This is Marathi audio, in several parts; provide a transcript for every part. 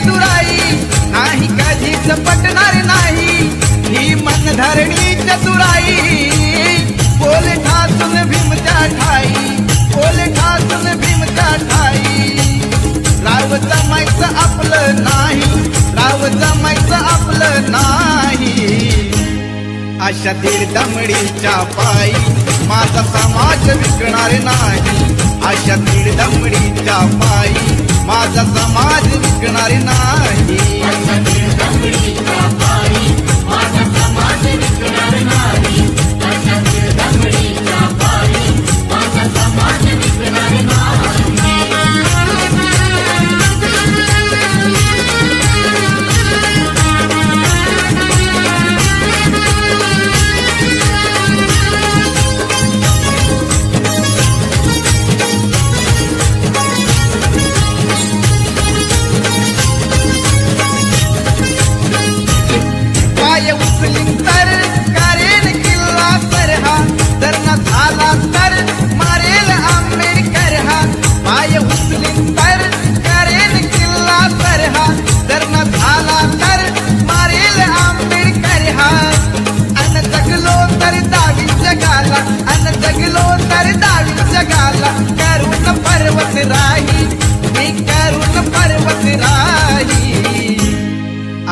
चतुराई नाही कधीच पटणार नाही ही मनधरणी चतुराई बोल ठासून भीमच्या ठाई बोल ठासून भीमच्या ठाई राव जमायचं आपलं नाही राव जमायचं आपलं नाही अशा दीड दमडीच्या पायी माझा समाज विकणार नाही अशा दीड दमडीच्या पायी माझा समाज विकणार नाही अशा दीड दमडीच्या पायी माझा समाज विकणार नाही अशा दीड दमडीच्या पायी माझा समाज विकणार नाही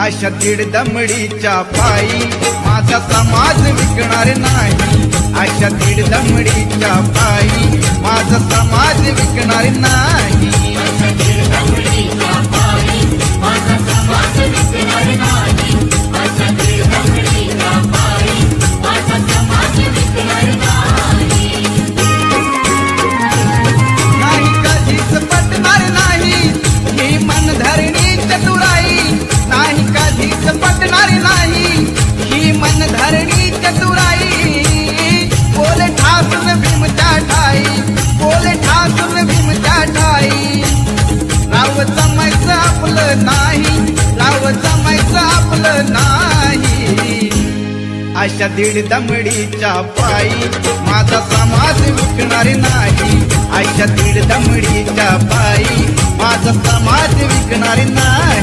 अशा दीड दमडीच्या पायी माझा समाज विकणार नाही अशा दीड दमडीच्या पायी माझा समाज विकणार नाही अशा दीड दमडीच्या पायी माझा समाज विकणार नाही अशा दीड दमडीच्या पायी माझा समाज विकणार नाही कधीच पटणार नाही ही मनधरणी चतुराई नाही कधीच पटणार नाही ही मनधरणी चतुराई बोल ठासून भीमच्या ठाई बोल ठासून भीमच्या ठाई राव जमायचं आपलं नाही राव जमायचं आपलं नाही अशा दीड दमडीच्या पायी माझा समाज विकणार नाही अशा दीड दमडीच्या पायी माझा समाज विकणार नाही